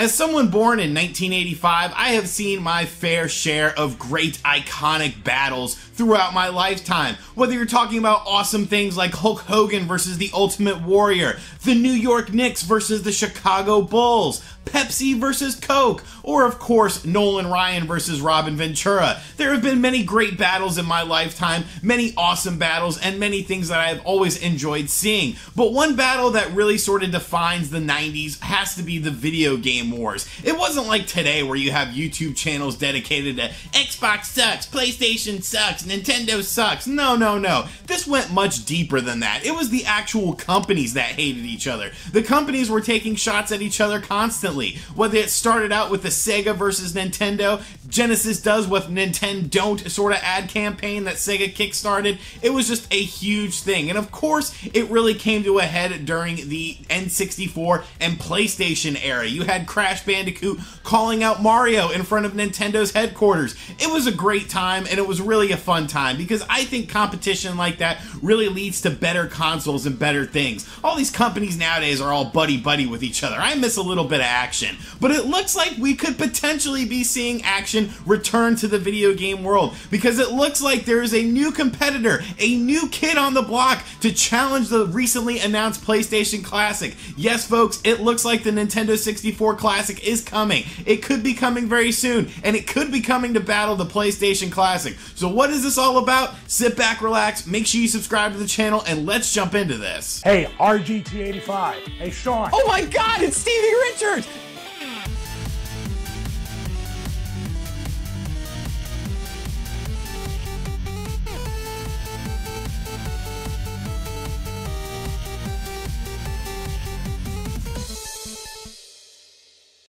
As someone born in 1985, I have seen my fair share of great iconic battles throughout my lifetime. Whether you're talking about awesome things like Hulk Hogan versus the Ultimate Warrior, the New York Knicks versus the Chicago Bulls, Pepsi versus Coke, or of course Nolan Ryan versus Robin Ventura. There have been many great battles in my lifetime, many awesome battles, and many things that I have always enjoyed seeing. But one battle that really sort of defines the 90s has to be the video game wars. It wasn't like today where you have YouTube channels dedicated to Xbox sucks, PlayStation sucks, Nintendo sucks. No. This went much deeper than that. It was the actual companies that hated each other. The companies were taking shots at each other constantly. Whether it started out with the Sega versus Nintendo, Genesis does with Nintendo Don't sort of ad campaign that Sega kickstarted, it was just a huge thing. And of course, it really came to a head during the N64 and PlayStation era. You had Crash Bandicoot calling out Mario in front of Nintendo's headquarters. It was a great time, and it was really a fun time, because I think competition like that really leads to better consoles and better things. All these companies nowadays are all buddy-buddy with each other. I miss a little bit of action, but it looks like we could potentially be seeing action return to the video game world, because it looks like there is a new competitor, a new kid on the block to challenge the recently announced PlayStation Classic. Yes, folks, it looks like the Nintendo 64 Classic is coming. It could be coming very soon, and it could be coming to battle the PlayStation Classic. So what is this all about? Sit back, relax, make sure you subscribe to the channel, and let's jump into this. Hey, RGT 85. Hey, Sean. Oh my God, it's Stevie Richards!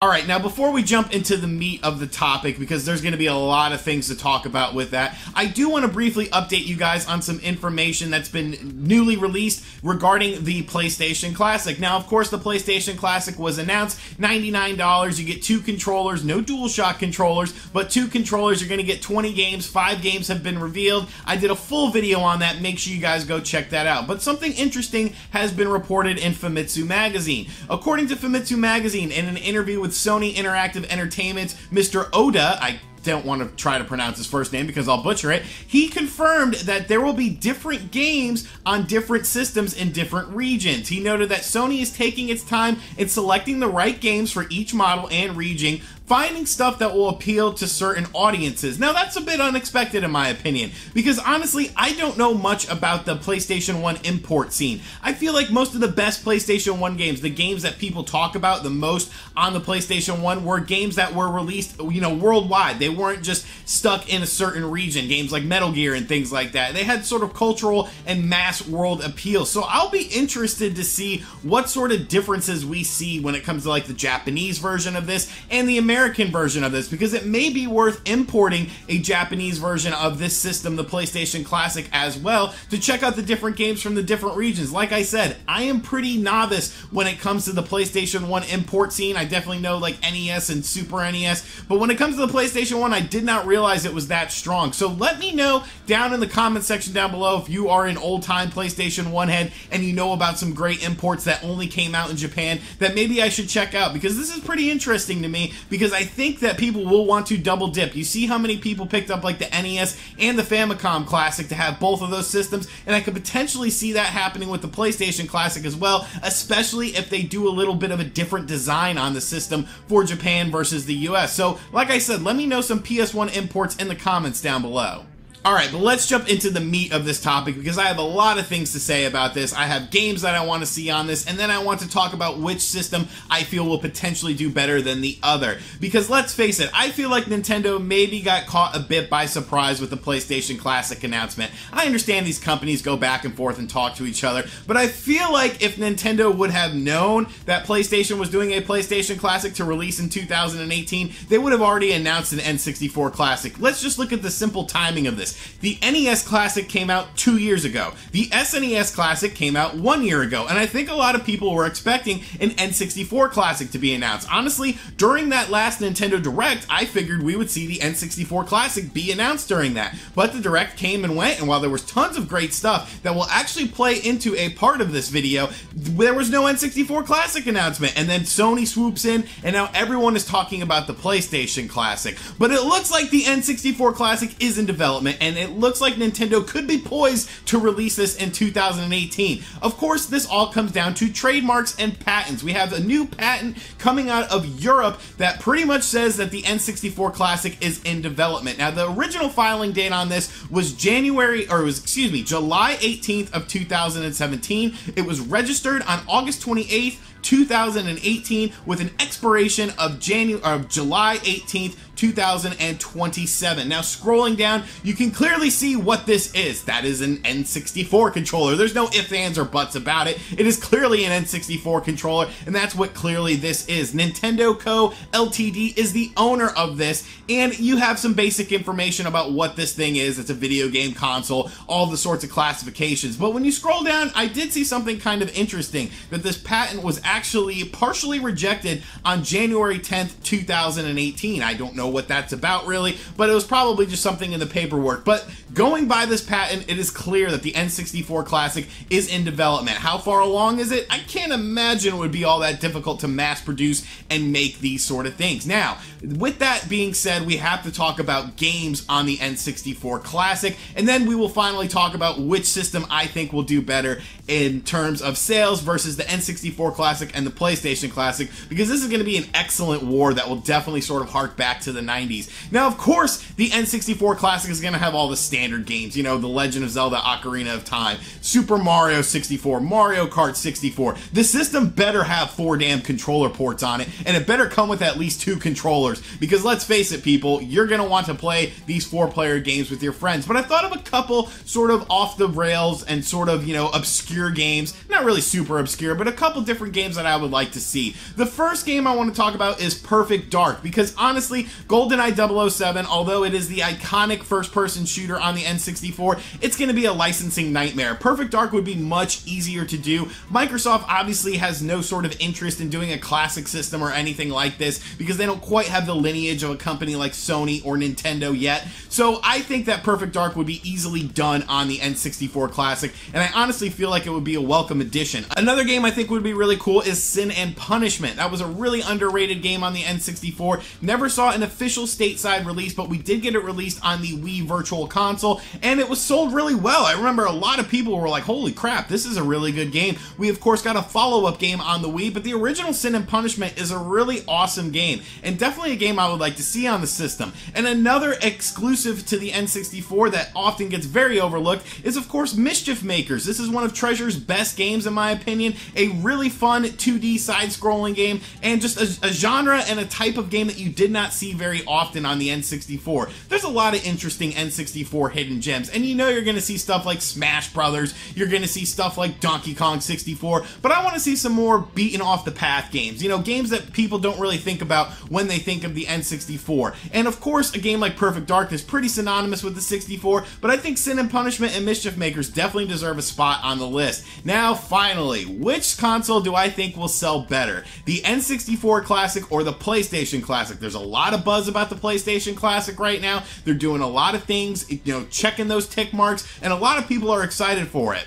Alright, now before we jump into the meat of the topic, because there's going to be a lot of things to talk about with that, I do want to briefly update you guys on some information that's been newly released regarding the PlayStation Classic. Now, of course, the PlayStation Classic was announced, $99, you get 2 controllers, no DualShock controllers, but 2 controllers, you're going to get 20 games, 5 games have been revealed. I did a full video on that, make sure you guys go check that out. But something interesting has been reported in Famitsu Magazine. According to Famitsu Magazine, in an interview with Sony Interactive Entertainment's Mr. Oda, I don't want to try to pronounce his first name because I'll butcher it, he confirmed that there will be different games on different systems in different regions. He noted that Sony is taking its time in selecting the right games for each model and region, finding stuff that will appeal to certain audiences. Now, that's a bit unexpected in my opinion, because honestly, I don't know much about the PlayStation 1 import scene. I feel like most of the best PlayStation 1 games, the games that people talk about the most on the PlayStation 1, were games that were released, worldwide. They weren't just stuck in a certain region, games like Metal Gear and things like that. They had sort of cultural and mass world appeal. So I'll be interested to see what sort of differences we see when it comes to like the Japanese version of this and the American version of this, because it may be worth importing a Japanese version of this system, the PlayStation Classic, as well, to check out the different games from the different regions. Like I said, I am pretty novice when it comes to the PlayStation 1 import scene. I definitely know like NES and Super NES, but when it comes to the PlayStation 1, I did not realize it was that strong. So let me know down in the comment section down below if you are an old-time PlayStation 1 head and you know about some great imports that only came out in Japan that maybe I should check out, because this is pretty interesting to me, because I think that people will want to double dip. You see how many people picked up like the NES and the Famicom Classic to have both of those systems, and I could potentially see that happening with the PlayStation Classic as well, especially if they do a little bit of a different design on the system for Japan versus the US. So, like I said, let me know some PS1 imports in the comments down below. Alright, but let's jump into the meat of this topic, because I have a lot of things to say about this. I have games that I want to see on this, and then I want to talk about which system I feel will potentially do better than the other. Because let's face it, I feel like Nintendo maybe got caught a bit by surprise with the PlayStation Classic announcement. I understand these companies go back and forth and talk to each other, but I feel like if Nintendo would have known that PlayStation was doing a PlayStation Classic to release in 2018, they would have already announced an N64 Classic. Let's just look at the simple timing of this. this. The NES Classic came out 2 years ago. The SNES Classic came out 1 year ago, and I think a lot of people were expecting an N64 Classic to be announced. Honestly, during that last Nintendo Direct, I figured we would see the N64 Classic be announced during that, but the Direct came and went, and while there was tons of great stuff that will actually play into a part of this video, there was no N64 Classic announcement, and then Sony swoops in, and now everyone is talking about the PlayStation Classic. But it looks like the N64 Classic is in development, and it looks like Nintendo could be poised to release this in 2018. Of course, this all comes down to trademarks and patents. We have a new patent coming out of Europe that pretty much says that the N64 Classic is in development. Now, the original filing date on this was July 18th of 2017. It was registered on August 28th, 2018 with an expiration of July 18th, 2027. Now, scrolling down, you can clearly see what this is. That is an N64 controller. There's no ifs, ands, or buts about it. It is clearly an N64 controller, and that's what clearly this is. Nintendo Co. Ltd. is the owner of this, and you have some basic information about what this thing is. It's a video game console, all the sorts of classifications. But when you scroll down, I did see something kind of interesting, that this patent was actually partially rejected on January 10th, 2018. I don't know what that's about really, but it was probably just something in the paperwork. But going by this patent, it is clear that the N64 Classic is in development. How far along is it? I can't imagine it would be all that difficult to mass produce and make these sort of things. Now, with that being said, we have to talk about games on the N64 Classic, and then we will finally talk about which system I think will do better in terms of sales versus the N64 Classic and the PlayStation Classic, because this is going to be an excellent war that will definitely sort of hark back to the 90s. Now, of course, the N64 Classic is going to have all the standard games, you know, The Legend of Zelda Ocarina of Time, Super Mario 64, Mario Kart 64. The system better have 4 damn controller ports on it, and it better come with at least 2 controllers, because let's face it, people, you're going to want to play these 4-player games with your friends. But I thought of a couple sort of off the rails and sort of, you know, obscure games, not really super obscure, but a couple different games that I would like to see. The first game I want to talk about is Perfect Dark, because honestly, GoldenEye 007, although it is the iconic first-person shooter on the N64, it's going to be a licensing nightmare. Perfect Dark would be much easier to do. Microsoft obviously has no sort of interest in doing a classic system or anything like this, because they don't quite have the lineage of a company like Sony or Nintendo yet. So I think that Perfect Dark would be easily done on the N64 Classic, and I honestly feel like it would be a welcome addition. Another game I think would be really cool is Sin and Punishment. That was a really underrated game on the N64. Never saw an official stateside release, but we did get it released on the Wii Virtual Console, and it was sold really well. I remember a lot of people were like, holy crap, this is a really good game. We, of course, got a follow-up game on the Wii, but the original Sin and Punishment is a really awesome game, and definitely a game I would like to see on the system. And another exclusive to the N64 that often gets very overlooked is, of course, Mischief Makers. This is one of Treasure's best games, in my opinion. A really fun 2D side-scrolling game, and just a genre and a type of game that you did not see very often on the N64. There's a lot of interesting N64 hidden gems, and you know you're going to see stuff like Smash Brothers, you're going to see stuff like Donkey Kong 64, but I want to see some more beaten off the path games, you know, games that people don't really think about when they think of the N64. And of course, a game like Perfect Dark is pretty synonymous with the 64, but I think Sin and Punishment and Mischief Makers definitely deserve a spot on the list. Now, finally, which console do I think will sell better? The N64 Classic or the PlayStation Classic? There's a lot of buzz about the PlayStation Classic right now. They're doing a lot of things, you know, checking those tick marks, and a lot of people are excited for it.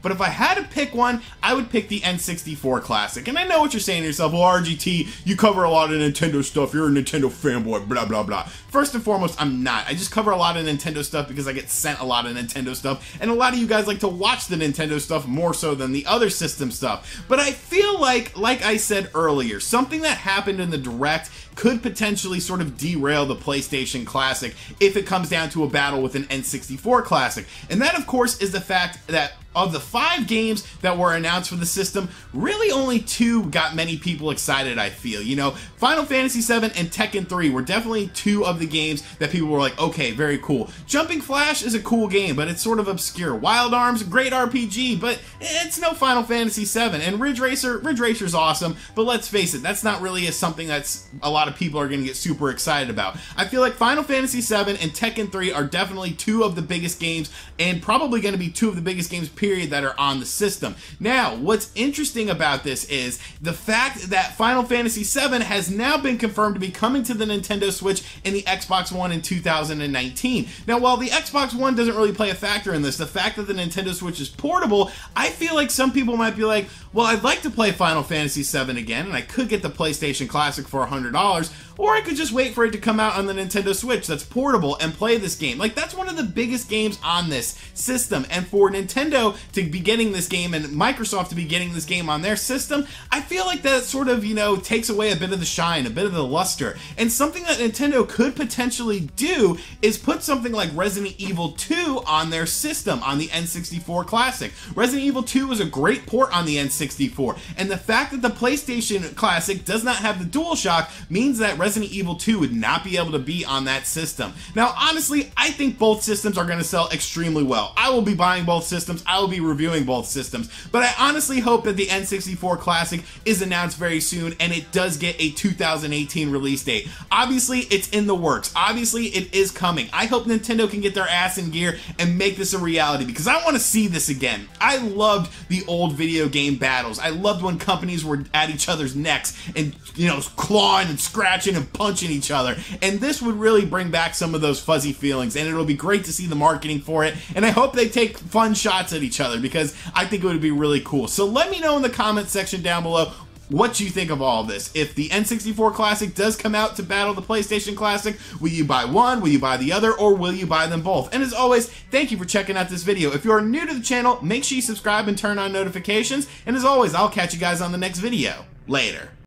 But if I had to pick one, I would pick the N64 Classic. And I know what you're saying to yourself, well, RGT, you cover a lot of Nintendo stuff, you're a Nintendo fanboy, blah, blah, blah. First and foremost, I'm not. I just cover a lot of Nintendo stuff because I get sent a lot of Nintendo stuff, and a lot of you guys like to watch the Nintendo stuff more so than the other system stuff. But I feel like I said earlier, something that happened in the Direct could potentially sort of derail the PlayStation Classic if it comes down to a battle with an N64 Classic. And that, of course, is the fact that of the 5 games that were announced for the system, really only 2 got many people excited, I feel. You know, Final Fantasy VII and Tekken 3 were definitely 2 of the games that people were like, okay, very cool. Jumping Flash is a cool game, but it's sort of obscure. Wild Arms, great RPG, but it's no Final Fantasy VII. And Ridge Racer's awesome, but let's face it, that's not really something that's a lot of people are going to get super excited about. I feel like Final Fantasy VII and Tekken 3 are definitely 2 of the biggest games, and probably going to be 2 of the biggest games, period, that are on the system. Now, what's interesting about this is the fact that Final Fantasy VII has now been confirmed to be coming to the Nintendo Switch and the Xbox One in 2019. Now, while the Xbox One doesn't really play a factor in this, the fact that the Nintendo Switch is portable, I feel like some people might be like, well, I'd like to play Final Fantasy VII again, and I could get the PlayStation Classic for $100, or I could just wait for it to come out on the Nintendo Switch that's portable and play this game. Like, that's one of the biggest games on this system, and for Nintendo to be getting this game and Microsoft to be getting this game on their system, I feel like that sort of, you know, takes away a bit of the shine, a bit of the luster. And something that Nintendo could potentially do is put something like Resident Evil 2 on their system, on the N64 Classic. Resident Evil 2 is a great port on the N64, and the fact that the PlayStation Classic does not have the DualShock means that Resident Evil 2 would not be able to be on that system. Now, honestly, I think both systems are going to sell extremely well. I will be buying both systems, I will be reviewing both systems, but I honestly hope that the N64 Classic is announced very soon and it does get a 2018 release date. Obviously, it's in the works. Obviously, it is coming. I hope Nintendo can get their ass in gear and make this a reality, because I want to see this again. I loved the old video game battles. I loved when companies were at each other's necks and, you know, clawing and scratching and punching each other, and this would really bring back some of those fuzzy feelings, and it'll be great to see the marketing for it, and I hope they take fun shots at each other, because I think it would be really cool. So let me know in the comment section down below what you think of all of this. If the N64 Classic does come out to battle the PlayStation Classic, will you buy one, will you buy the other, or will you buy them both? And as always, thank you for checking out this video. If you are new to the channel, make sure you subscribe and turn on notifications, and as always, I'll catch you guys on the next video. Later.